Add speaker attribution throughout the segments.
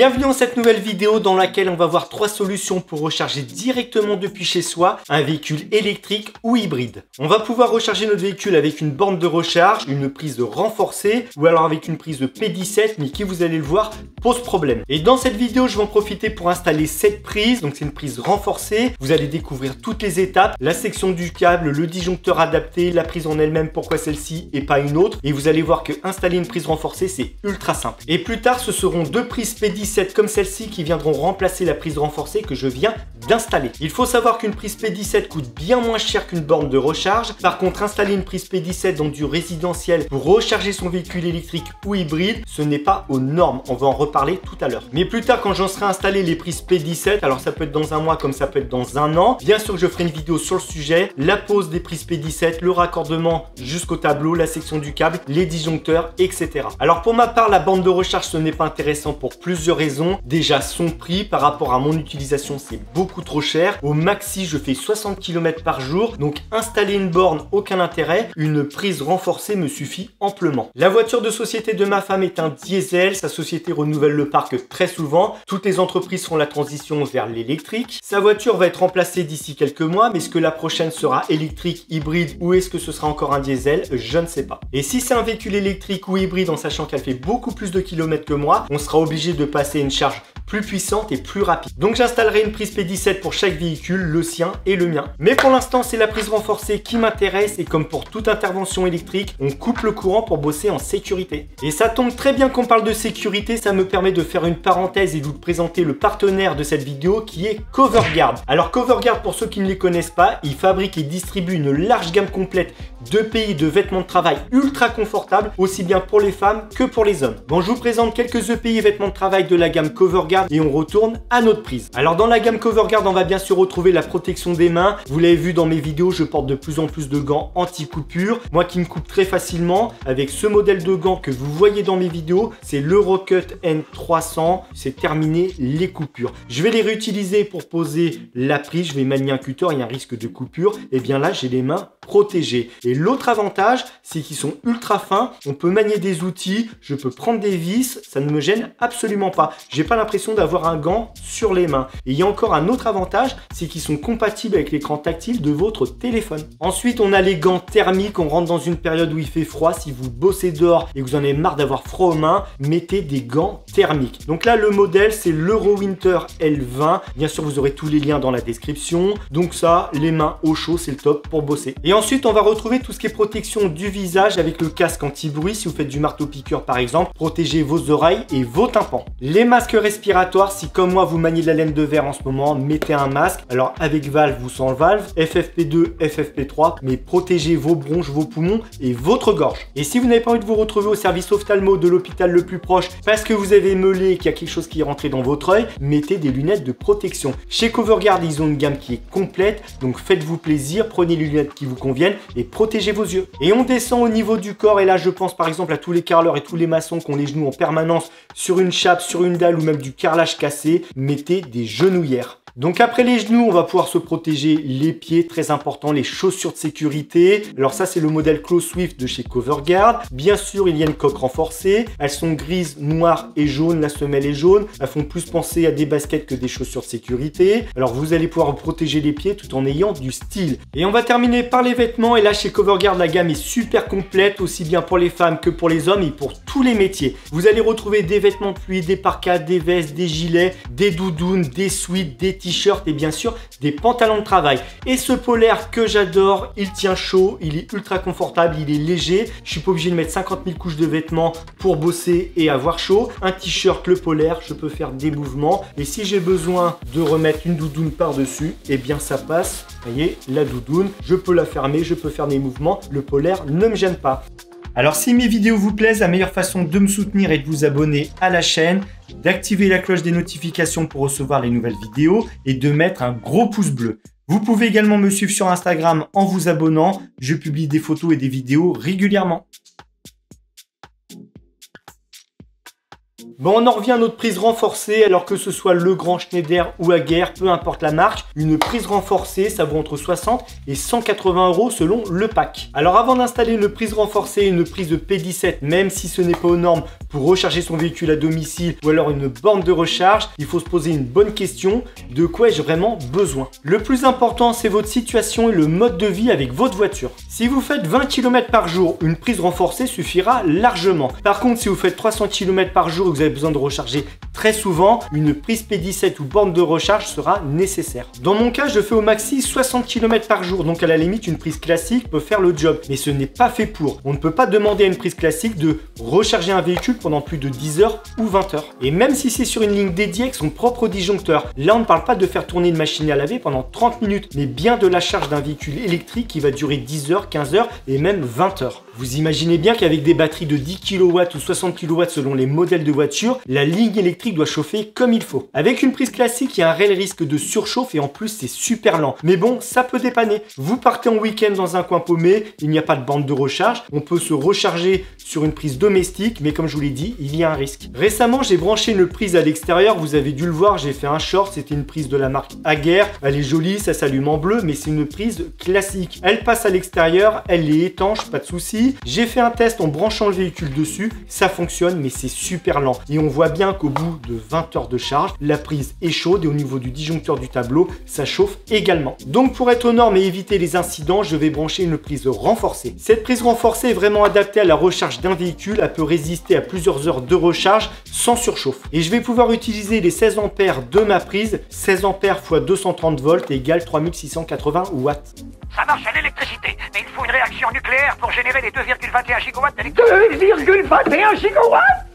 Speaker 1: Bienvenue dans cette nouvelle vidéo dans laquelle on va voir 3 solutions pour recharger directement depuis chez soi un véhicule électrique ou hybride. On va pouvoir recharger notre véhicule avec une borne de recharge, une prise renforcée ou alors avec une prise de P17 mais qui, vous allez le voir, pose problème. Et dans cette vidéo, je vais en profiter pour installer cette prise, donc c'est une prise renforcée. Vous allez découvrir toutes les étapes, la section du câble, le disjoncteur adapté, la prise en elle-même, pourquoi celle-ci et pas une autre. Et vous allez voir que installer une prise renforcée, c'est ultra simple. Et plus tard, ce seront 2 prises P17 comme celle-ci qui viendront remplacer la prise renforcée que je viens d'installer. Il faut savoir qu'une prise P17 coûte bien moins cher qu'une borne de recharge. Par contre, installer une prise P17 dans du résidentiel pour recharger son véhicule électrique ou hybride, ce n'est pas aux normes. On va en reparler tout à l'heure. Mais plus tard, quand j'en serai installé les prises P17, alors ça peut être dans un mois comme ça peut être dans un an, bien sûr que je ferai une vidéo sur le sujet, la pose des prises P17, le raccordement jusqu'au tableau, la section du câble, les disjoncteurs, etc. Alors pour ma part, la borne de recharge, ce n'est pas intéressant pour plusieurs raisons. Déjà, son prix par rapport à mon utilisation, c'est beaucoup trop cher. Au maxi, je fais 60 km par jour, donc installer une borne, aucun intérêt. Une prise renforcée me suffit amplement. La voiture de société de ma femme est un diesel. Sa société renouvelle le parc très souvent. Toutes les entreprises font la transition vers l'électrique. Sa voiture va être remplacée d'ici quelques mois, mais est-ce que la prochaine sera électrique, hybride ou est-ce que ce sera encore un diesel? Je ne sais pas. Et si c'est un véhicule électrique ou hybride, en sachant qu'elle fait beaucoup plus de kilomètres que moi, on sera obligé de passer une charge plus puissante et plus rapide. Donc j'installerai une prise P17 pour chaque véhicule, le sien et le mien. Mais pour l'instant, c'est la prise renforcée qui m'intéresse et comme pour toute intervention électrique, on coupe le courant pour bosser en sécurité. Et ça tombe très bien qu'on parle de sécurité, ça me permet de faire une parenthèse et de vous présenter le partenaire de cette vidéo qui est Coverguard. Alors Coverguard, pour ceux qui ne les connaissent pas, il fabrique et distribue une large gamme complète d'EPI, de vêtements de travail ultra confortables, aussi bien pour les femmes que pour les hommes. Bon, je vous présente quelques EPI et vêtements de travail de la gamme Coverguard et on retourne à notre prise. Alors dans la gamme Coverguard, on va bien sûr retrouver la protection des mains. Vous l'avez vu dans mes vidéos, je porte de plus en plus de gants anti-coupure. Moi qui me coupe très facilement, avec ce modèle de gants que vous voyez dans mes vidéos, c'est l'Eurocut N300. C'est terminé les coupures. Je vais les réutiliser pour poser la prise. Je vais manier un cutter, il y a un risque de coupure. Et bien là, j'ai les mains protégées. Et l'autre avantage, c'est qu'ils sont ultra fins. On peut manier des outils, je peux prendre des vis, ça ne me gêne absolument pas. J'ai pas l'impression d'avoir un gant sur les mains. Et il y a encore un autre avantage, c'est qu'ils sont compatibles avec l'écran tactile de votre téléphone. Ensuite, on a les gants thermiques. On rentre dans une période où il fait froid. Si vous bossez dehors et que vous en avez marre d'avoir froid aux mains, mettez des gants thermiques. Donc là, le modèle, c'est l'Eurowinter L20. Bien sûr, vous aurez tous les liens dans la description. Donc ça, les mains au chaud, c'est le top pour bosser. Et ensuite, on va retrouver tout ce qui est protection du visage avec le casque anti-bruit. Si vous faites du marteau-piqueur, par exemple, protégez vos oreilles et vos tympans. Les masques respiratoires, si comme moi, vous maniez de la laine de verre en ce moment, mettez un masque. Alors, avec valve ou sans valve, FFP2, FFP3, mais protégez vos bronches, vos poumons et votre gorge. Et si vous n'avez pas envie de vous retrouver au service ophtalmo de l'hôpital le plus proche parce que vous avez meulé et qu'il y a quelque chose qui est rentré dans votre œil, mettez des lunettes de protection. Chez Coverguard, ils ont une gamme qui est complète, donc faites-vous plaisir, prenez les lunettes qui vous conviennent et protégez vos yeux. Et on descend au niveau du corps, et là je pense par exemple à tous les carreleurs et tous les maçons qui ont les genoux en permanence sur une chape, sur une dalle ou même du carrelage cassé, mettez des genouillères. Donc après les genoux, on va pouvoir se protéger les pieds, très important, les chaussures de sécurité. Alors ça, c'est le modèle Close Swift de chez Coverguard. Bien sûr, il y a une coque renforcée. Elles sont grises, noires et jaunes. La semelle est jaune. Elles font plus penser à des baskets que des chaussures de sécurité. Alors vous allez pouvoir protéger les pieds tout en ayant du style. Et on va terminer par les vêtements. Et là, chez Coverguard, la gamme est super complète, aussi bien pour les femmes que pour les hommes et pour tous les métiers. Vous allez retrouver des vêtements de pluie, des parkas, des vestes, des gilets, des doudounes, des sweats, des t-shirts et bien sûr des pantalons de travail. Et ce polaire que j'adore, il tient chaud, il est ultra confortable, il est léger. Je suis pas obligé de mettre 50 000 couches de vêtements pour bosser et avoir chaud. Un t-shirt, le polaire, je peux faire des mouvements. Et si j'ai besoin de remettre une doudoune par-dessus, et bien ça passe. Vous voyez, la doudoune, je peux la fermer, je peux faire des mouvements. Le polaire ne me gêne pas. Alors si mes vidéos vous plaisent, la meilleure façon de me soutenir est de vous abonner à la chaîne, d'activer la cloche des notifications pour recevoir les nouvelles vidéos et de mettre un gros pouce bleu. Vous pouvez également me suivre sur Instagram en vous abonnant, je publie des photos et des vidéos régulièrement. Bon, on en revient à notre prise renforcée, alors que ce soit le Grand Schneider ou Aguerre, peu importe la marque, une prise renforcée, ça vaut entre 60 et 180 € selon le pack. Alors avant d'installer une prise renforcée, une prise de P17, même si ce n'est pas aux normes pour recharger son véhicule à domicile ou alors une borne de recharge, il faut se poser une bonne question, de quoi ai-je vraiment besoin? Le plus important, c'est votre situation et le mode de vie avec votre voiture. Si vous faites 20 km par jour, une prise renforcée suffira largement. Par contre, si vous faites 300 km par jour et que vous avez besoin de recharger très souvent, une prise P17 ou borne de recharge sera nécessaire. Dans mon cas, je fais au maxi 60 km par jour, donc à la limite, une prise classique peut faire le job. Mais ce n'est pas fait pour. On ne peut pas demander à une prise classique de recharger un véhicule pendant plus de 10 heures ou 20 heures. Et même si c'est sur une ligne dédiée avec son propre disjoncteur, là on ne parle pas de faire tourner une machine à laver pendant 30 minutes, mais bien de la charge d'un véhicule électrique qui va durer 10 heures, 15 heures et même 20 heures. Vous imaginez bien qu'avec des batteries de 10 kW ou 60 kW selon les modèles de voiture, la ligne électrique doit chauffer comme il faut. Avec une prise classique, il y a un réel risque de surchauffe et en plus c'est super lent. Mais bon, ça peut dépanner. Vous partez en week-end dans un coin paumé, il n'y a pas de bande de recharge, on peut se recharger sur une prise domestique, mais comme je vous l'ai dit, il y a un risque. Récemment, j'ai branché une prise à l'extérieur, vous avez dû le voir, j'ai fait un short, c'était une prise de la marque Hager. Elle est jolie, ça s'allume en bleu, mais c'est une prise classique. Elle passe à l'extérieur, elle est étanche, pas de souci. J'ai fait un test en branchant le véhicule dessus, ça fonctionne, mais c'est super lent. Et on voit bien qu'au bout de 20 heures de charge, la prise est chaude et au niveau du disjoncteur du tableau, ça chauffe également. Donc pour être aux normes et éviter les incidents, je vais brancher une prise renforcée. Cette prise renforcée est vraiment adaptée à la recharge d'un véhicule, elle peut résister à plusieurs heures de recharge sans surchauffe. Et je vais pouvoir utiliser les 16 ampères de ma prise, 16 ampères x 230 volts égale 3680 watts.
Speaker 2: Ça marche à l'électricité, mais il faut une réaction nucléaire pour générer les 2,21 gigawatts d'électricité. 2,21 gigawatts?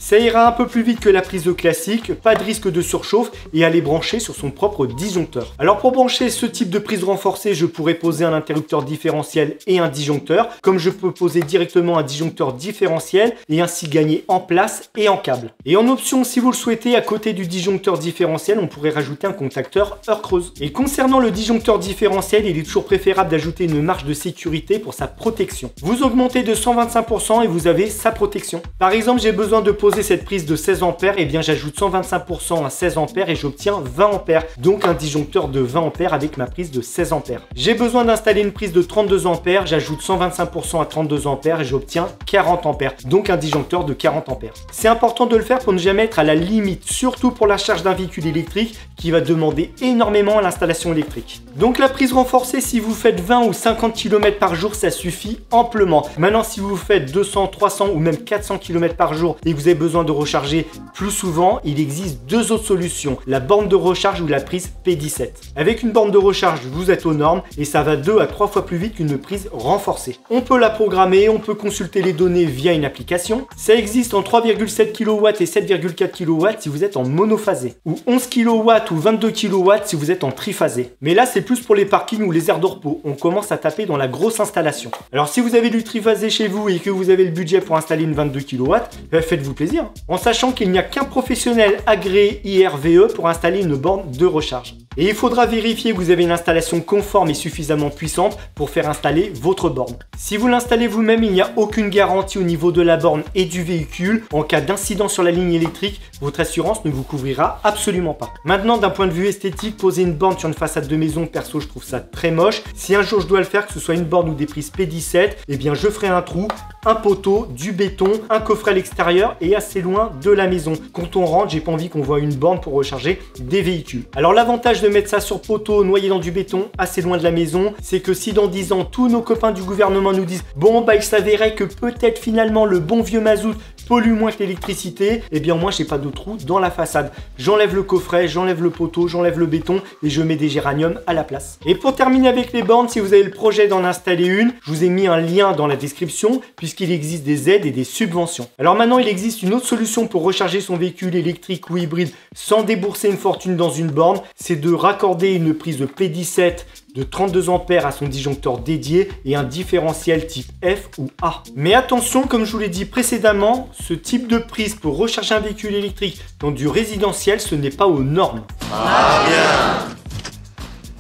Speaker 1: Ça ira un peu plus vite que la prise classique, pas de risque de surchauffe et à les brancher sur son propre disjoncteur. Alors pour brancher ce type de prise renforcée, je pourrais poser un interrupteur différentiel et un disjoncteur, comme je peux poser directement un disjoncteur différentiel et ainsi gagner en place et en câble. Et en option, si vous le souhaitez, à côté du disjoncteur différentiel, on pourrait rajouter un contacteur heure creuse. Et concernant le disjoncteur différentiel, il est toujours préférable d'ajouter une marge de sécurité pour sa protection. Vous augmentez de 125% et vous avez sa protection. Par exemple, j'ai besoin de poser cette prise de 16 ampères, et bien j'ajoute 125% à 16 ampères et j'obtiens 20 ampères, donc un disjoncteur de 20 ampères avec ma prise de 16 ampères. J'ai besoin d'installer une prise de 32 ampères, j'ajoute 125% à 32 ampères et j'obtiens 40 ampères, donc un disjoncteur de 40 ampères. C'est important de le faire pour ne jamais être à la limite, surtout pour la charge d'un véhicule électrique qui va demander énormément à l'installation électrique. Donc la prise renforcée, si vous faites 20 ou 50 km par jour, ça suffit amplement. Maintenant, si vous faites 200, 300 ou même 400 km par jour et que vous avez besoin de recharger plus souvent, il existe deux autres solutions, la borne de recharge ou la prise P17. Avec une borne de recharge, vous êtes aux normes et ça va 2 à 3 fois plus vite qu'une prise renforcée. On peut la programmer, on peut consulter les données via une application. Ça existe en 3,7 kW et 7,4 kW si vous êtes en monophasé, ou 11 kW ou 22 kW si vous êtes en triphasé. Mais là, c'est plus pour les parkings ou les aires de repos. On commence à taper dans la grosse installation. Alors si vous avez du triphasé chez vous et que vous avez le budget pour installer une 22 kW, faites-vous plaisir. En sachant qu'il n'y a qu'un professionnel agréé IRVE pour installer une borne de recharge. Et il faudra vérifier que vous avez une installation conforme et suffisamment puissante pour faire installer votre borne. Si vous l'installez vous-même, il n'y a aucune garantie au niveau de la borne et du véhicule. En cas d'incident sur la ligne électrique, votre assurance ne vous couvrira absolument pas. Maintenant, d'un point de vue esthétique, poser une borne sur une façade de maison, perso, je trouve ça très moche. Si un jour je dois le faire, que ce soit une borne ou des prises P17, eh bien je ferai un trou, un poteau, du béton, un coffret à l'extérieur et assez loin de la maison. Quand on rentre, j'ai pas envie qu'on voit une borne pour recharger des véhicules. Alors l'avantage de mettre ça sur poteau, noyé dans du béton, assez loin de la maison, c'est que si dans 10 ans, tous nos copains du gouvernement nous disent « Bon, bah il s'avérait que peut-être finalement le bon vieux mazout pollue moins que l'électricité », eh bien moi j'ai pas de trou dans la façade. J'enlève le coffret, j'enlève le poteau, j'enlève le béton et je mets des géraniums à la place. Et pour terminer avec les bornes, si vous avez le projet d'en installer une, je vous ai mis un lien dans la description puisqu'il existe des aides et des subventions. Alors maintenant, il existe une autre solution pour recharger son véhicule électrique ou hybride sans débourser une fortune dans une borne, c'est de raccorder une prise de P17 de 32 ampères à son disjoncteur dédié et un différentiel type F ou A. Mais attention, comme je vous l'ai dit précédemment, ce type de prise pour recharger un véhicule électrique dans du résidentiel, ce n'est pas aux normes.
Speaker 3: Ah bien.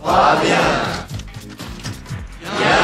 Speaker 3: Ah bien. Bien.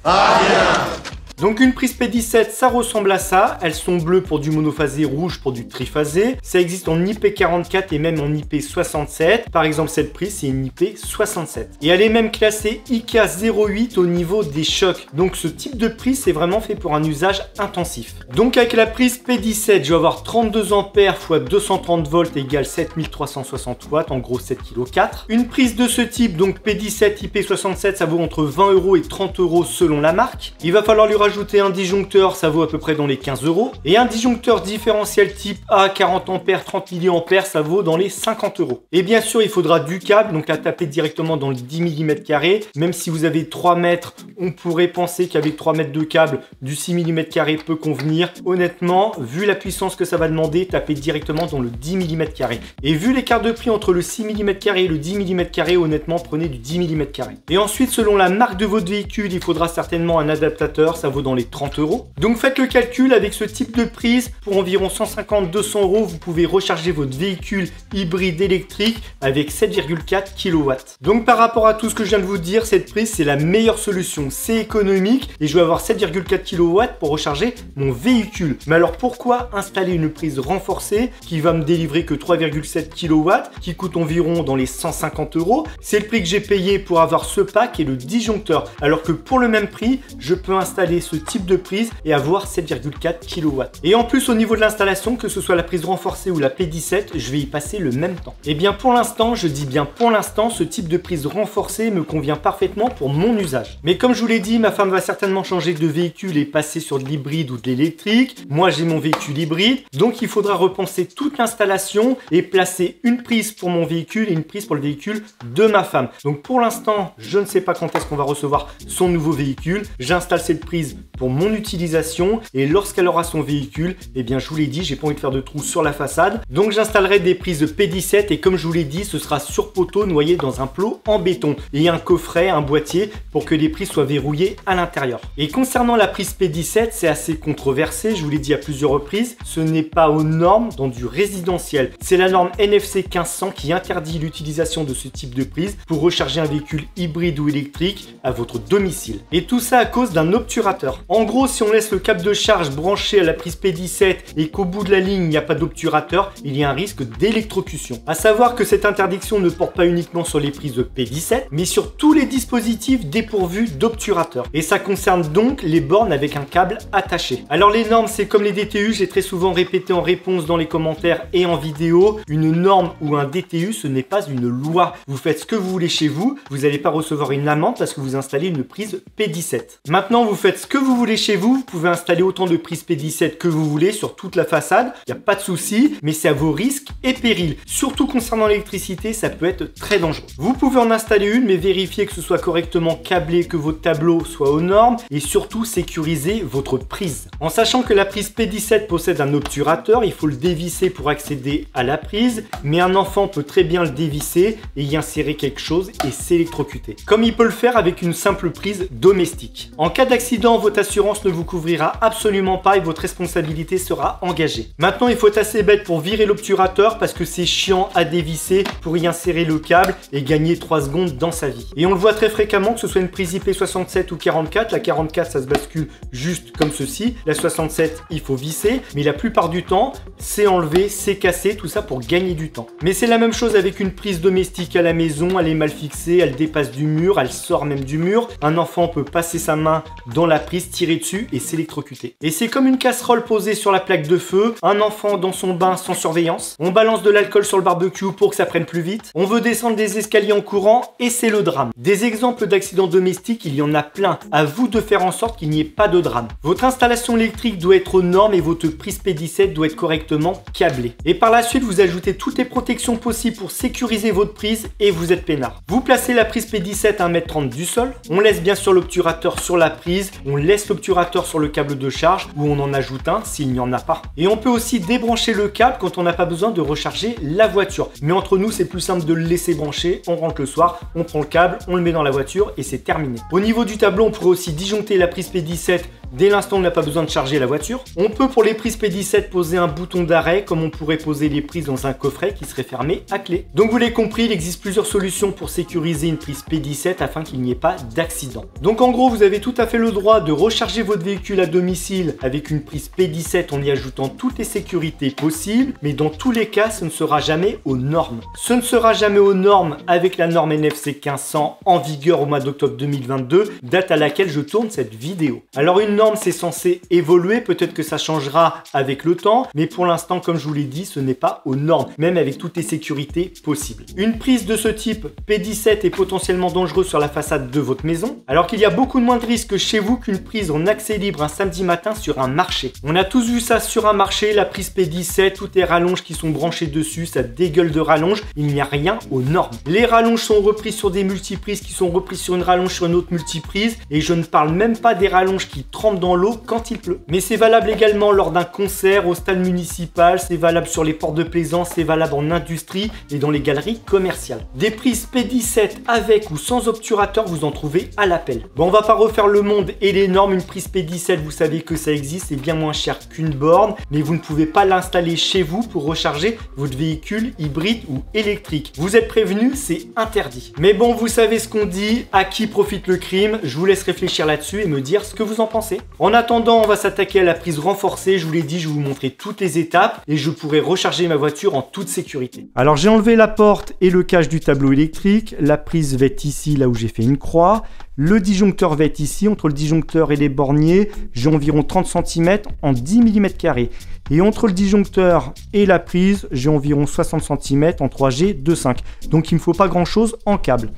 Speaker 3: Ah bien.
Speaker 1: Donc une prise P17, ça ressemble à ça. Elles sont bleues pour du monophasé, rouge pour du triphasé. Ça existe en IP44 et même en IP67. Par exemple, cette prise, c'est une IP67. Et elle est même classée IK08 au niveau des chocs. Donc ce type de prise, c'est vraiment fait pour un usage intensif. Donc avec la prise P17, je vais avoir 32 ampères x 230 volts égale 7360 watts, en gros 7,4 kg. Une prise de ce type, donc P17 IP67, ça vaut entre 20 € et 30 € selon la marque. Il va falloir lui rajouter un disjoncteur, ça vaut à peu près dans les 15 €. Et un disjoncteur différentiel type A, 40 ampères, 30 mA, ça vaut dans les 50 €. Et bien sûr, il faudra du câble, donc à taper directement dans le 10 mm². Même si vous avez 3 mètres, on pourrait penser qu'avec 3 mètres de câble, du 6 mm² peut convenir. Honnêtement, vu la puissance que ça va demander, tapez directement dans le 10 mm². Et vu l'écart de prix entre le 6 mm² et le 10 mm², honnêtement, prenez du 10 mm². Et ensuite, selon la marque de votre véhicule, il faudra certainement un adaptateur, ça vaut dans les 30 €. Donc faites le calcul, avec ce type de prise, pour environ 150-200 €, vous pouvez recharger votre véhicule hybride électrique avec 7,4 kW. Donc par rapport à tout ce que je viens de vous dire, cette prise c'est la meilleure solution, c'est économique et je vais avoir 7,4 kW pour recharger mon véhicule. Mais alors pourquoi installer une prise renforcée qui va me délivrer que 3,7 kW, qui coûte environ dans les 150 €? C'est le prix que j'ai payé pour avoir ce pack et le disjoncteur, alors que pour le même prix, je peux installer ce type de prise et avoir 7,4 kW. Et en plus au niveau de l'installation, que ce soit la prise renforcée ou la P17, je vais y passer le même temps. Et bien pour l'instant, je dis bien pour l'instant, ce type de prise renforcée me convient parfaitement pour mon usage. Mais comme je vous l'ai dit, ma femme va certainement changer de véhicule et passer sur de l'hybride ou de l'électrique. Moi j'ai mon véhicule hybride, donc il faudra repenser toute l'installation et placer une prise pour mon véhicule et une prise pour le véhicule de ma femme. Donc pour l'instant, je ne sais pas quand est-ce qu'on va recevoir son nouveau véhicule. J'installe cette prise pour mon utilisation et lorsqu'elle aura son véhicule, eh bien je vous l'ai dit, j'ai pas envie de faire de trous sur la façade. Donc j'installerai des prises P17 et comme je vous l'ai dit, ce sera sur poteau noyé dans un plot en béton et un coffret, un boîtier pour que les prises soient verrouillées à l'intérieur. Et concernant la prise P17, c'est assez controversé, je vous l'ai dit à plusieurs reprises, ce n'est pas aux normes dans du résidentiel. C'est la norme NFC 1500 qui interdit l'utilisation de ce type de prise pour recharger un véhicule hybride ou électrique à votre domicile. Et tout ça à cause d'un obturateur. En gros, si on laisse le câble de charge branché à la prise P17 et qu'au bout de la ligne, il n'y a pas d'obturateur, il y a un risque d'électrocution. À savoir que cette interdiction ne porte pas uniquement sur les prises P17, mais sur tous les dispositifs dépourvus d'obturateur. Et ça concerne donc les bornes avec un câble attaché. Alors les normes, c'est comme les DTU, j'ai très souvent répété en réponse dans les commentaires et en vidéo, une norme ou un DTU, ce n'est pas une loi. Vous faites ce que vous voulez chez vous, vous n'allez pas recevoir une amende parce que vous installez une prise P17. Maintenant, vous faites ce que vous voulez chez vous, vous pouvez installer autant de prises P17 que vous voulez sur toute la façade, il n'y a pas de souci, mais c'est à vos risques et périls. Surtout concernant l'électricité, ça peut être très dangereux. Vous pouvez en installer une, mais vérifiez que ce soit correctement câblé, que votre tableau soit aux normes et surtout sécuriser votre prise. En sachant que la prise P17 possède un obturateur, il faut le dévisser pour accéder à la prise, mais un enfant peut très bien le dévisser et y insérer quelque chose et s'électrocuter. Comme il peut le faire avec une simple prise domestique. En cas d'accident, votre assurance ne vous couvrira absolument pas et votre responsabilité sera engagée. Maintenant, il faut être assez bête pour virer l'obturateur parce que c'est chiant à dévisser pour y insérer le câble et gagner 3 secondes dans sa vie. Et on le voit très fréquemment, que ce soit une prise IP67 ou 44, la 44 ça se bascule juste comme ceci, la 67 il faut visser, mais la plupart du temps c'est enlevé, c'est cassé, tout ça pour gagner du temps. Mais c'est la même chose avec une prise domestique à la maison, elle est mal fixée, elle dépasse du mur, elle sort même du mur, un enfant peut passer sa main dans la prise, tirer dessus et s'électrocuter. Et c'est comme une casserole posée sur la plaque de feu, un enfant dans son bain sans surveillance, on balance de l'alcool sur le barbecue pour que ça prenne plus vite, on veut descendre des escaliers en courant et c'est le drame. Des exemples d'accidents domestiques, il y en a plein. À vous de faire en sorte qu'il n'y ait pas de drame. Votre installation électrique doit être aux normes et votre prise P17 doit être correctement câblée. Et par la suite, vous ajoutez toutes les protections possibles pour sécuriser votre prise et vous êtes peinard. Vous placez la prise P17 à 1,30 m du sol. On laisse bien sûr l'obturateur sur la prise. On laisse l'obturateur sur le câble de charge ou on en ajoute un s'il n'y en a pas. Et on peut aussi débrancher le câble quand on n'a pas besoin de recharger la voiture. Mais entre nous, c'est plus simple de le laisser brancher. On rentre le soir, on prend le câble, on le met dans la voiture et c'est terminé. Au niveau du tableau, on pourrait aussi disjoncter la prise P17 dès l'instant où on n'a pas besoin de charger la voiture. On peut pour les prises P17 poser un bouton d'arrêt comme on pourrait poser les prises dans un coffret qui serait fermé à clé. Donc vous l'avez compris, il existe plusieurs solutions pour sécuriser une prise P17 afin qu'il n'y ait pas d'accident. Donc en gros, vous avez tout à fait le droit de recharger votre véhicule à domicile avec une prise P17 en y ajoutant toutes les sécurités possibles, mais dans tous les cas, ce ne sera jamais aux normes. Ce ne sera jamais aux normes avec la norme NFC 1500 en vigueur au mois d'octobre 2022, date à laquelle je tourne cette vidéo. Alors une norme, c'est censé évoluer, peut-être que ça changera avec le temps, mais pour l'instant, comme je vous l'ai dit, ce n'est pas aux normes, même avec toutes les sécurités possibles. Une prise de ce type P17 est potentiellement dangereuse sur la façade de votre maison, alors qu'il y a beaucoup moins de risques chez vous qu'une prise en accès libre un samedi matin sur un marché. On a tous vu ça sur un marché, la prise P17, toutes les rallonges qui sont branchées dessus, ça dégueule de rallonge, il n'y a rien aux normes. Les rallonges sont reprises sur des multiprises qui sont reprises sur une rallonge sur une autre multiprise, et je ne parle même pas des rallonges qui trempent dans l'eau quand il pleut. Mais c'est valable également lors d'un concert au stade municipal, c'est valable sur les ports de plaisance, c'est valable en industrie et dans les galeries commerciales. Des prises P17 avec ou sans obturateur, vous en trouvez à l'appel. Bon, on va pas refaire le monde et les normes, une prise P17, vous savez que ça existe, c'est bien moins cher qu'une borne, mais vous ne pouvez pas l'installer chez vous pour recharger votre véhicule hybride ou électrique. Vous êtes prévenus, c'est interdit. Mais bon, vous savez ce qu'on dit, à qui profite le crime, je vous laisse réfléchir là-dessus et me dire ce que vous en pensez. En attendant, on va s'attaquer à la prise renforcée, je vous l'ai dit, je vais vous montrer toutes les étapes et je pourrai recharger ma voiture en toute sécurité. Alors j'ai enlevé la porte et le cache du tableau électrique, la prise va être ici, là où j'ai fait une croix. Le disjoncteur va être ici, entre le disjoncteur et les borniers, j'ai environ 30 cm en 10 mm². Et entre le disjoncteur et la prise, j'ai environ 60 cm en 3G 2.5. Donc il ne me faut pas grand chose en câble.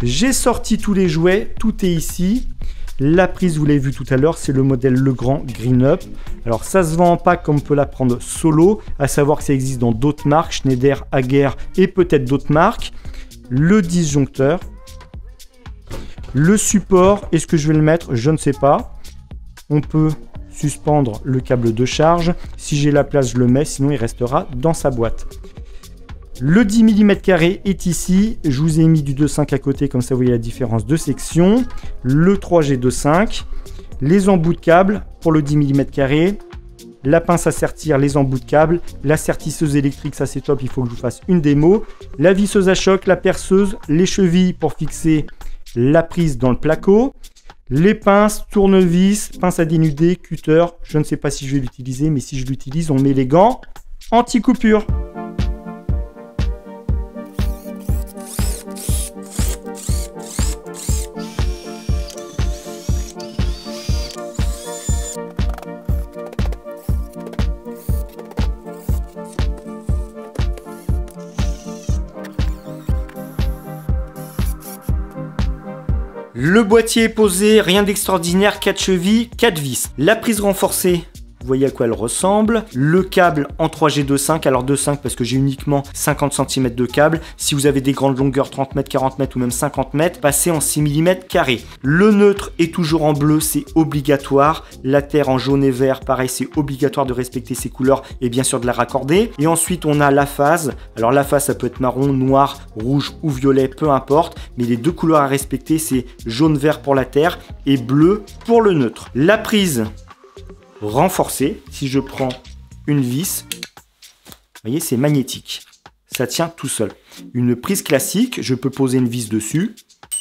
Speaker 1: J'ai sorti tous les jouets, tout est ici. La prise, vous l'avez vu tout à l'heure, c'est le modèle Legrand Green Up. Alors ça se vend en pack comme on peut la prendre solo, à savoir que ça existe dans d'autres marques, Schneider, Hager et peut-être d'autres marques. Le disjoncteur. Le support, est-ce que je vais le mettre? Je ne sais pas. On peut suspendre le câble de charge. Si j'ai la place, je le mets, sinon il restera dans sa boîte. Le 10 mm² est ici. Je vous ai mis du 2.5 à côté, comme ça vous voyez la différence de section. Le 3G 2.5. Les embouts de câble pour le 10 mm². La pince à sertir, les embouts de câble. La sertisseuse électrique, ça c'est top, il faut que je vous fasse une démo. La visseuse à choc, la perceuse, les chevilles pour fixer la prise dans le placo, les pinces, tournevis, pince à dénuder, cutter, je ne sais pas si je vais l'utiliser, mais si je l'utilise, on met les gants anti-coupure. Le boîtier est posé, rien d'extraordinaire, 4 chevilles, 4 vis. La prise renforcée, vous voyez à quoi elle ressemble. Le câble en 3G 2.5, alors 2.5 parce que j'ai uniquement 50 cm de câble. Si vous avez des grandes longueurs, 30 mètres, 40 mètres ou même 50 mètres, passez en 6 mm². Le neutre est toujours en bleu, c'est obligatoire. La terre en jaune et vert, pareil, c'est obligatoire de respecter ces couleurs et bien sûr de la raccorder. Et ensuite, on a la phase. Alors la phase, ça peut être marron, noir, rouge ou violet, peu importe. Mais les deux couleurs à respecter, c'est jaune-vert pour la terre et bleu pour le neutre. La prise renforcée, si je prends une vis, vous voyez, c'est magnétique. Ça tient tout seul. Une prise classique, je peux poser une vis dessus,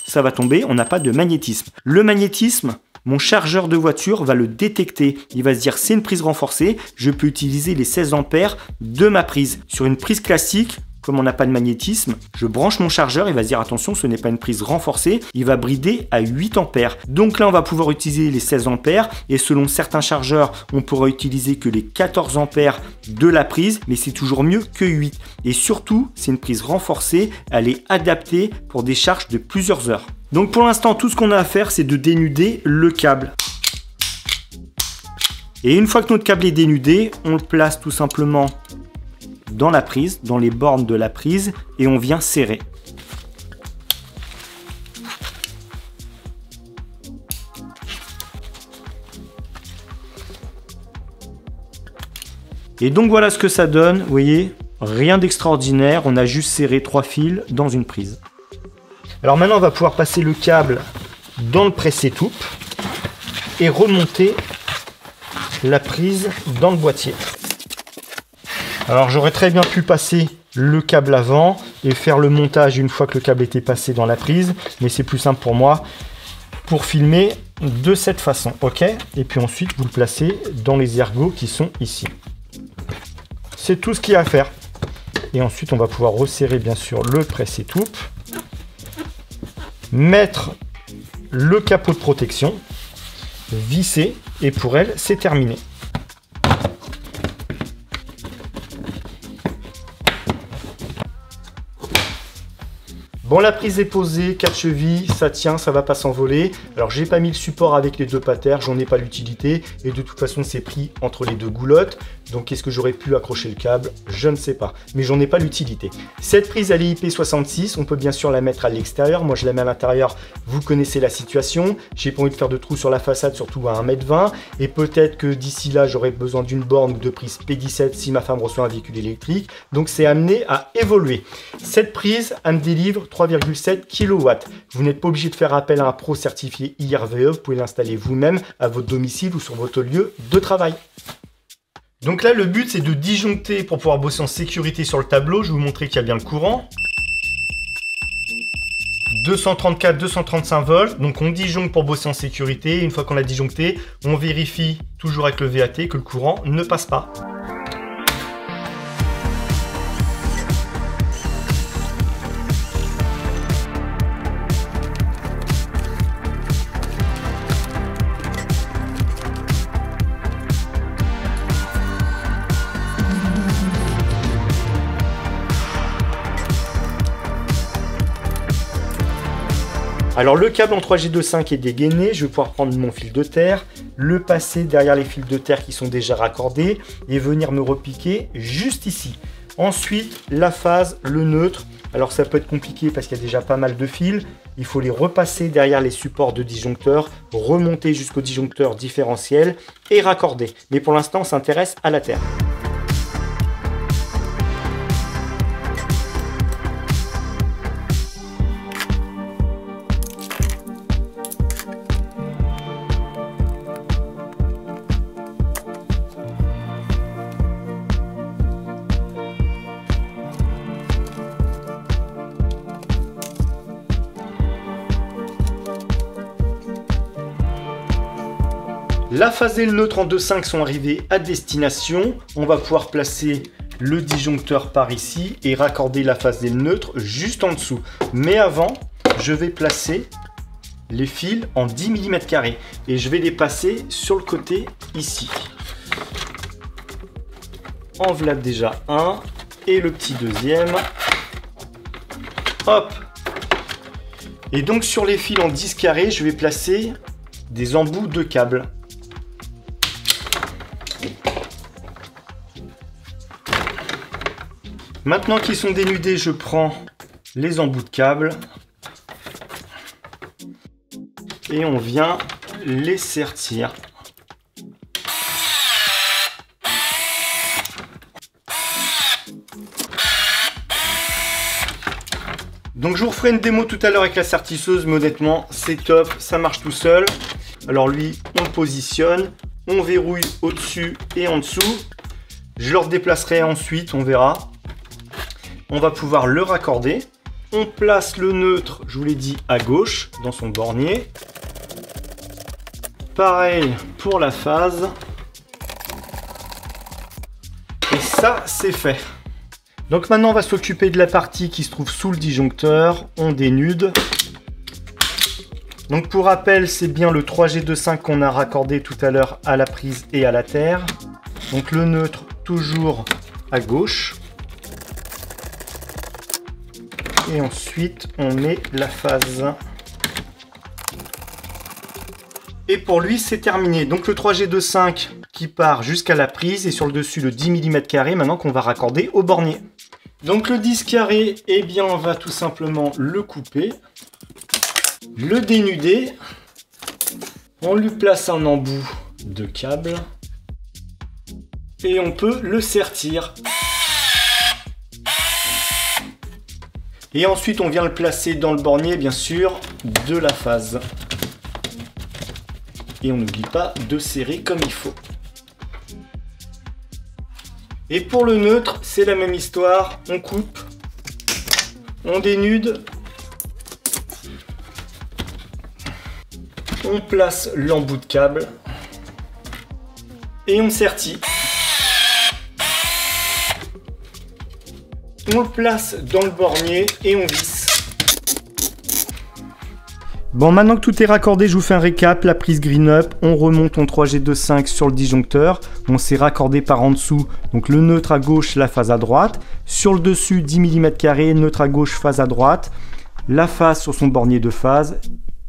Speaker 1: ça va tomber, on n'a pas de magnétisme. Le magnétisme, mon chargeur de voiture va le détecter. Il va se dire, c'est une prise renforcée, je peux utiliser les 16 ampères de ma prise. Sur une prise classique, comme on n'a pas de magnétisme, je branche mon chargeur, il va se dire attention, ce n'est pas une prise renforcée, il va brider à 8 ampères. Donc là, on va pouvoir utiliser les 16 ampères et selon certains chargeurs, on pourra utiliser que les 14 ampères de la prise, mais c'est toujours mieux que 8. Et surtout, c'est une prise renforcée, elle est adaptée pour des charges de plusieurs heures. Donc pour l'instant, tout ce qu'on a à faire, c'est de dénuder le câble. Et une fois que notre câble est dénudé, on le place tout simplement dans la prise, dans les bornes de la prise, et on vient serrer. Et donc voilà ce que ça donne, vous voyez, rien d'extraordinaire, on a juste serré 3 fils dans une prise. Alors maintenant on va pouvoir passer le câble dans le presse-étoupe et remonter la prise dans le boîtier. Alors j'aurais très bien pu passer le câble avant et faire le montage une fois que le câble était passé dans la prise, mais c'est plus simple pour moi pour filmer de cette façon, ok? Et puis ensuite vous le placez dans les ergots qui sont ici. C'est tout ce qu'il y a à faire. Et ensuite on va pouvoir resserrer bien sûr le presse-étoupe, mettre le capot de protection, visser, et pour elle c'est terminé. Bon, la prise est posée, 4 chevilles, ça tient, ça va pas s'envoler. Alors j'ai pas mis le support avec les deux patères, j'en ai pas l'utilité. Et de toute façon c'est pris entre les deux goulottes. Donc est-ce que j'aurais pu accrocher le câble? Je ne sais pas, mais j'en ai pas l'utilité. Cette prise elle est IP66, on peut bien sûr la mettre à l'extérieur. Moi je la mets à l'intérieur, vous connaissez la situation. J'ai pas envie de faire de trous sur la façade, surtout à 1,20 m. Et peut-être que d'ici là j'aurai besoin d'une borne ou de prise P17 si ma femme reçoit un véhicule électrique. Donc c'est amené à évoluer. Cette prise elle me délivre 3,7 kW. Vous n'êtes pas obligé de faire appel à un pro certifié IRVE, vous pouvez l'installer vous-même à votre domicile ou sur votre lieu de travail. Donc là, le but, c'est de disjoncter pour pouvoir bosser en sécurité sur le tableau. Je vais vous montrer qu'il y a bien le courant. 234, 235 volts. Donc on disjoncte pour bosser en sécurité. Une fois qu'on a disjoncté, on vérifie toujours avec le VAT que le courant ne passe pas. Alors le câble en 3G25 est dégainé, je vais pouvoir prendre mon fil de terre, le passer derrière les fils de terre qui sont déjà raccordés et venir me repiquer juste ici. Ensuite, la phase, le neutre. Alors ça peut être compliqué parce qu'il y a déjà pas mal de fils. Il faut les repasser derrière les supports de disjoncteur, remonter jusqu'au disjoncteur différentiel et raccorder. Mais pour l'instant, on s'intéresse à la terre. La phase et le neutre en 2.5 sont arrivés à destination. On va pouvoir placer le disjoncteur par ici et raccorder la phase et le neutre juste en dessous. Mais avant, je vais placer les fils en 10 mm² et je vais les passer sur le côté ici. En voilà déjà un et le petit deuxième. Hop! Et donc sur les fils en 10 carrés, je vais placer des embouts de câbles. Maintenant qu'ils sont dénudés, je prends les embouts de câbles et on vient les sertir. Donc je vous referai une démo tout à l'heure avec la sertisseuse, mais honnêtement c'est top, ça marche tout seul. Alors lui, on le positionne, on verrouille au-dessus et en dessous. Je le redéplacerai ensuite, on verra. On va pouvoir le raccorder. On place le neutre, je vous l'ai dit, à gauche, dans son bornier. Pareil pour la phase. Et ça, c'est fait. Donc maintenant, on va s'occuper de la partie qui se trouve sous le disjoncteur. On dénude. Donc pour rappel, c'est bien le 3G25 qu'on a raccordé tout à l'heure à la prise et à la terre. Donc le neutre, toujours à gauche. Et ensuite, on met la phase. Et pour lui, c'est terminé. Donc le 3G25 qui part jusqu'à la prise et sur le dessus le 10 mm² maintenant qu'on va raccorder au bornier. Donc le 10 carré, eh bien on va tout simplement le couper, le dénuder. On lui place un embout de câble et on peut le sertir. Et ensuite, on vient le placer dans le bornier, bien sûr, de la phase. Et on n'oublie pas de serrer comme il faut. Et pour le neutre, c'est la même histoire. On coupe, on dénude, on place l'embout de câble et on sertit. On le place dans le bornier et on visse. Bon, maintenant que tout est raccordé, je vous fais un récap. La prise green up, on remonte en 3G25 sur le disjoncteur. On s'est raccordé par en dessous, donc le neutre à gauche, la phase à droite. Sur le dessus, 10 mm², neutre à gauche, phase à droite. La phase sur son bornier de phase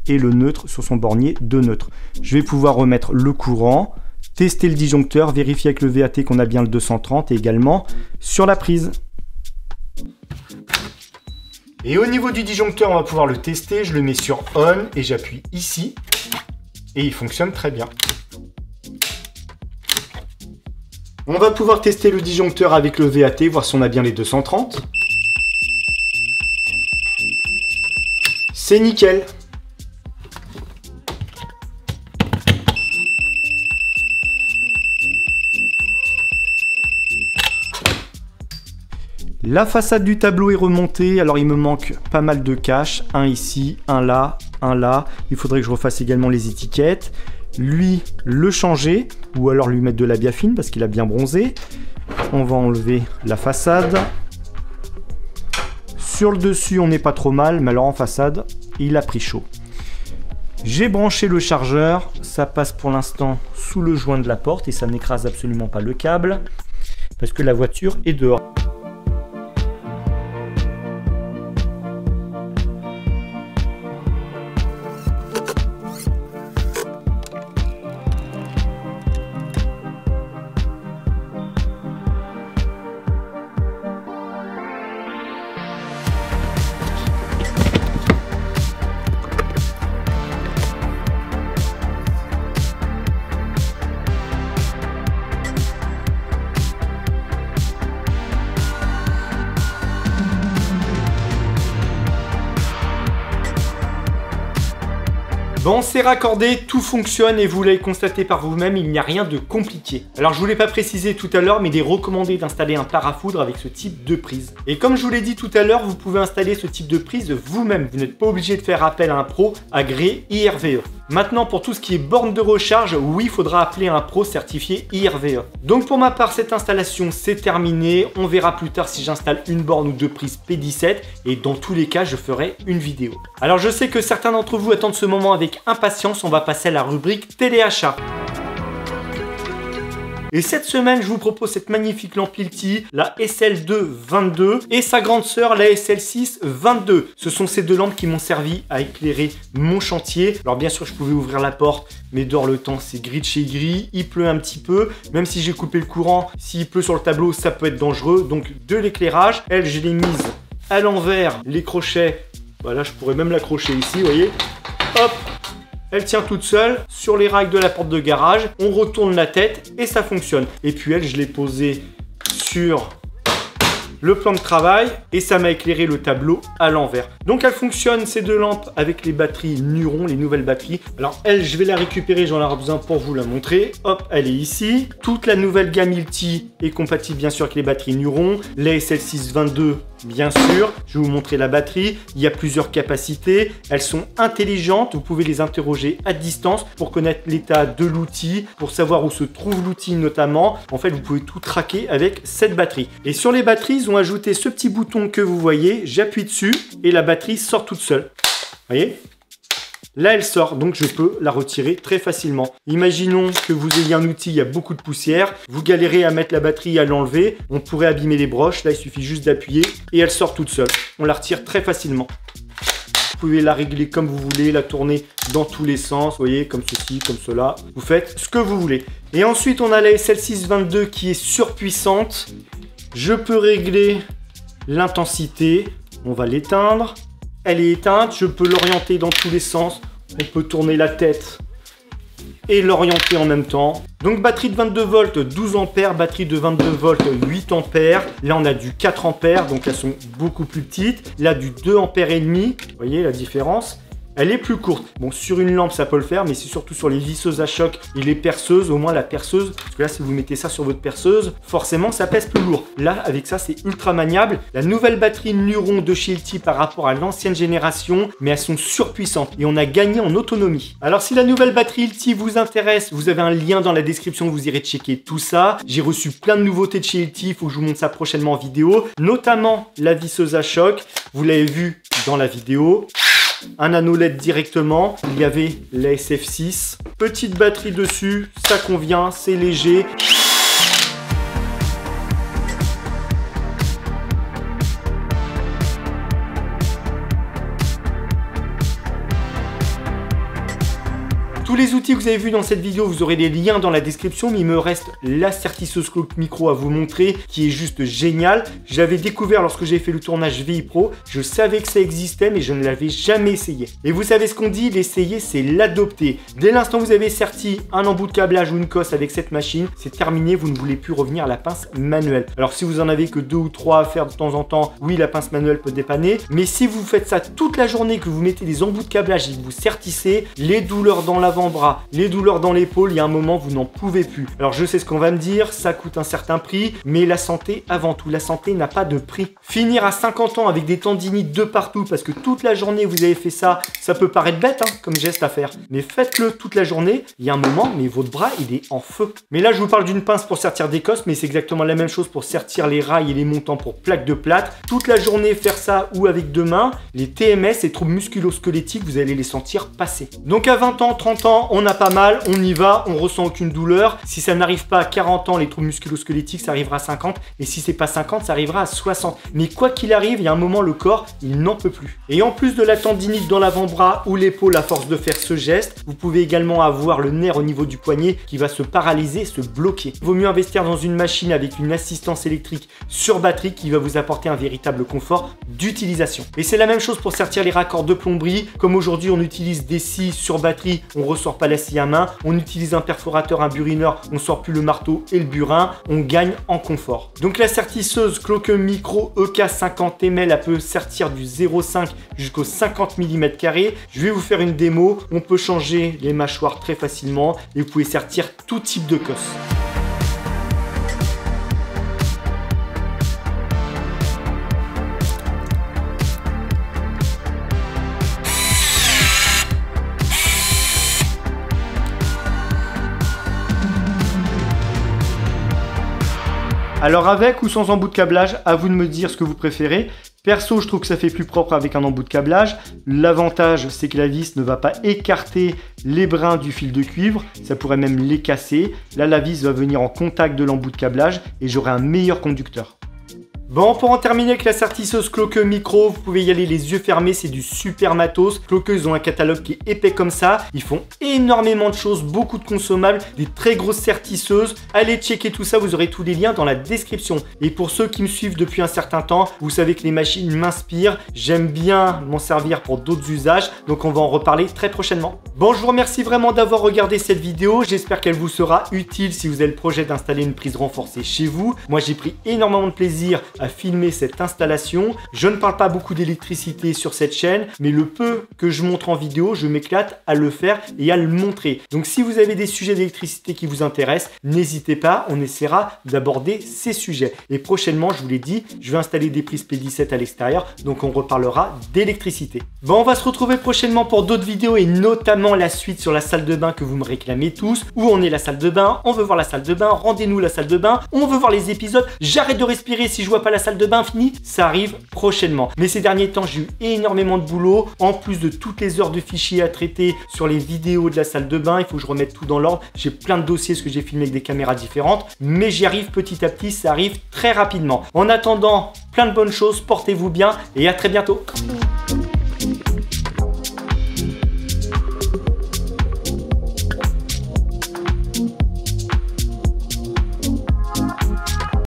Speaker 1: et le neutre sur son bornier de neutre. Je vais pouvoir remettre le courant, tester le disjoncteur, vérifier avec le VAT qu'on a bien le 230 et également sur la prise. Et au niveau du disjoncteur, on va pouvoir le tester. Je le mets sur on et j'appuie ici. Et il fonctionne très bien. On va pouvoir tester le disjoncteur avec le VAT, voir si on a bien les 230. C'est nickel. La façade du tableau est remontée, alors il me manque pas mal de caches, un ici, un là, un là. Il faudrait que je refasse également les étiquettes. Lui, le changer, ou alors lui mettre de la biafine parce qu'il a bien bronzé. On va enlever la façade. Sur le dessus, on n'est pas trop mal, mais alors en façade, il a pris chaud. J'ai branché le chargeur, ça passe pour l'instant sous le joint de la porte et ça n'écrase absolument pas le câble parce que la voiture est dehors. Bon, c'est raccordé, tout fonctionne et vous l'avez constaté par vous-même, il n'y a rien de compliqué. Alors je vous l'ai pas précisé tout à l'heure, mais il est recommandé d'installer un parafoudre avec ce type de prise. Et comme je vous l'ai dit tout à l'heure, vous pouvez installer ce type de prise vous-même. Vous n'êtes pas obligé de faire appel à un pro agréé IRVE. Maintenant, pour tout ce qui est borne de recharge, oui, il faudra appeler un pro certifié IRVE. Donc pour ma part, cette installation, c'est terminé. On verra plus tard si j'installe une borne ou deux prises P17 et dans tous les cas, je ferai une vidéo. Alors je sais que certains d'entre vous attendent ce moment avec impatience, on va passer à la rubrique téléachat. Et cette semaine, je vous propose cette magnifique lampe Hilti, la SL2 22 et sa grande sœur, la SL6 22. Ce sont ces deux lampes qui m'ont servi à éclairer mon chantier. Alors bien sûr, je pouvais ouvrir la porte, mais dehors le temps, c'est gris de chez gris. Il pleut un petit peu, même si j'ai coupé le courant, s'il pleut sur le tableau, ça peut être dangereux. Donc de l'éclairage, elle, je l'ai mise à l'envers, les crochets. Voilà, je pourrais même l'accrocher ici, vous voyez. Hop! Elle tient toute seule sur les rails de la porte de garage. On retourne la tête et ça fonctionne. Et puis elle, je l'ai posée sur le plan de travail et ça m'a éclairé le tableau à l'envers. Donc elle fonctionne, ces deux lampes, avec les batteries Nuron, les nouvelles batteries. Alors elle, je vais la récupérer, j'en ai besoin pour vous la montrer. Hop, elle est ici. Toute la nouvelle gamme Hilti est compatible bien sûr avec les batteries Nuron. Les SL6 22, bien sûr. Je vais vous montrer la batterie. Il y a plusieurs capacités. Elles sont intelligentes. Vous pouvez les interroger à distance pour connaître l'état de l'outil, pour savoir où se trouve l'outil notamment. En fait, vous pouvez tout traquer avec cette batterie. Et sur les batteries, ils ont ajouté ce petit bouton que vous voyez. J'appuie dessus et la batterie sort toute seule. Vous voyez ? Là, elle sort, donc je peux la retirer très facilement. Imaginons que vous ayez un outil, il y a beaucoup de poussière. Vous galérez à mettre la batterie et à l'enlever. On pourrait abîmer les broches. Là, il suffit juste d'appuyer et elle sort toute seule. On la retire très facilement. Vous pouvez la régler comme vous voulez, la tourner dans tous les sens. Vous voyez, comme ceci, comme cela. Vous faites ce que vous voulez. Et ensuite, on a la SL6 22 qui est surpuissante. Je peux régler l'intensité. On va l'éteindre. Elle est éteinte, je peux l'orienter dans tous les sens. On peut tourner la tête et l'orienter en même temps. Donc batterie de 22 volts, 12 ampères, batterie de 22 volts, 8 ampères. Là, on a du 4 ampères, donc elles sont beaucoup plus petites. Là, du 2 ampères et demi, vous voyez la différence. Elle est plus courte. Bon, sur une lampe, ça peut le faire, mais c'est surtout sur les visseuses à choc et les perceuses, au moins la perceuse. Parce que là, si vous mettez ça sur votre perceuse, forcément, ça pèse plus lourd. Là, avec ça, c'est ultra maniable. La nouvelle batterie Neuron de chez LT par rapport à l'ancienne génération, mais elles sont surpuissantes et on a gagné en autonomie. Alors, si la nouvelle batterie LT vous intéresse, vous avez un lien dans la description, vous irez checker tout ça. J'ai reçu plein de nouveautés de chez LT, il faut que je vous montre ça prochainement en vidéo, notamment la visseuse à choc. Vous l'avez vu dans la vidéo. Un anneau LED directement, il y avait la SF6, petite batterie dessus, ça convient, c'est léger. Tous les outils que vous avez vus dans cette vidéo, vous aurez des liens dans la description, mais il me reste la sertisseuse Cloak Micro à vous montrer, qui est juste géniale. Je l'avais découvert lorsque j'ai fait le tournage VI Pro. Je savais que ça existait, mais je ne l'avais jamais essayé. Et vous savez ce qu'on dit, l'essayer, c'est l'adopter. Dès l'instant où vous avez serti un embout de câblage ou une cosse avec cette machine, c'est terminé, vous ne voulez plus revenir à la pince manuelle. Alors si vous en avez que 2 ou 3 à faire de temps en temps, oui, la pince manuelle peut dépanner. Mais si vous faites ça toute la journée, que vous mettez des embouts de câblage et que vous sertissez, les douleurs dans l'avant-bras, les douleurs dans l'épaule, il y a un moment vous n'en pouvez plus. Alors je sais ce qu'on va me dire, ça coûte un certain prix, mais la santé avant tout, la santé n'a pas de prix. Finir à 50 ans avec des tendinites de partout parce que toute la journée vous avez fait ça, ça peut paraître bête comme geste à faire, mais faites-le toute la journée, il y a un moment, mais votre bras il est en feu. Mais là je vous parle d'une pince pour sertir des cosses, mais c'est exactement la même chose pour sertir les rails et les montants pour plaques de plâtre. Toute la journée faire ça ou avec 2 mains, les TMS, les troubles musculo-squelettiques, vous allez les sentir passer. Donc à 20 ans, 30 ans, on a pas mal, on y va, on ressent aucune douleur. Si ça n'arrive pas à 40 ans, les troubles musculo-squelettiques, ça arrivera à 50. Et si c'est pas 50, ça arrivera à 60. Mais quoi qu'il arrive, il y a un moment, le corps, il n'en peut plus. Et en plus de la tendinite dans l'avant-bras ou l'épaule à force de faire ce geste, vous pouvez également avoir le nerf au niveau du poignet qui va se paralyser, se bloquer. Il vaut mieux investir dans une machine avec une assistance électrique sur batterie qui va vous apporter un véritable confort d'utilisation. Et c'est la même chose pour sertir les raccords de plomberie. Comme aujourd'hui, on utilise des scies sur batterie, on ressort pas la scie à main, on utilise un perforateur, un burineur, on sort plus le marteau et le burin, on gagne en confort. Donc la sertisseuse Cloak Micro EK50 ml, elle peut sertir du 0,5 jusqu'au 50 mm². Je vais vous faire une démo, on peut changer les mâchoires très facilement et vous pouvez sertir tout type de cosse. Alors avec ou sans embout de câblage, à vous de me dire ce que vous préférez. Perso, je trouve que ça fait plus propre avec un embout de câblage. L'avantage, c'est que la vis ne va pas écarter les brins du fil de cuivre. Ça pourrait même les casser. Là, la vis va venir en contact de l'embout de câblage et j'aurai un meilleur conducteur. Bon, pour en terminer avec la sertisseuse Cloak Micro, vous pouvez y aller les yeux fermés, c'est du super matos. Cloak, ils ont un catalogue qui est épais comme ça. Ils font énormément de choses, beaucoup de consommables, des très grosses sertisseuses. Allez checker tout ça, vous aurez tous les liens dans la description. Et pour ceux qui me suivent depuis un certain temps, vous savez que les machines m'inspirent. J'aime bien m'en servir pour d'autres usages, donc on va en reparler très prochainement. Bon, je vous remercie vraiment d'avoir regardé cette vidéo. J'espère qu'elle vous sera utile si vous avez le projet d'installer une prise renforcée chez vous. Moi, j'ai pris énormément de plaisir à filmer cette installation. Je ne parle pas beaucoup d'électricité sur cette chaîne, mais le peu que je montre en vidéo, je m'éclate à le faire et à le montrer. Donc si vous avez des sujets d'électricité qui vous intéressent, n'hésitez pas, on essaiera d'aborder ces sujets. Et prochainement, je vous l'ai dit, je vais installer des prises P17 à l'extérieur, donc on reparlera d'électricité. Bon, on va se retrouver prochainement pour d'autres vidéos et notamment la suite sur la salle de bain que vous me réclamez tous. Où on est la salle de bain? On veut voir la salle de bain, rendez-nous la salle de bain, on veut voir les épisodes, j'arrête de respirer si je vois pas la salle de bain finie, ça arrive prochainement. Mais ces derniers temps, j'ai eu énormément de boulot, en plus de toutes les heures de fichiers à traiter sur les vidéos de la salle de bain, il faut que je remette tout dans l'ordre. J'ai plein de dossiers, ce que j'ai filmé avec des caméras différentes, mais j'y arrive petit à petit, ça arrive très rapidement. En attendant, plein de bonnes choses, portez-vous bien et à très bientôt.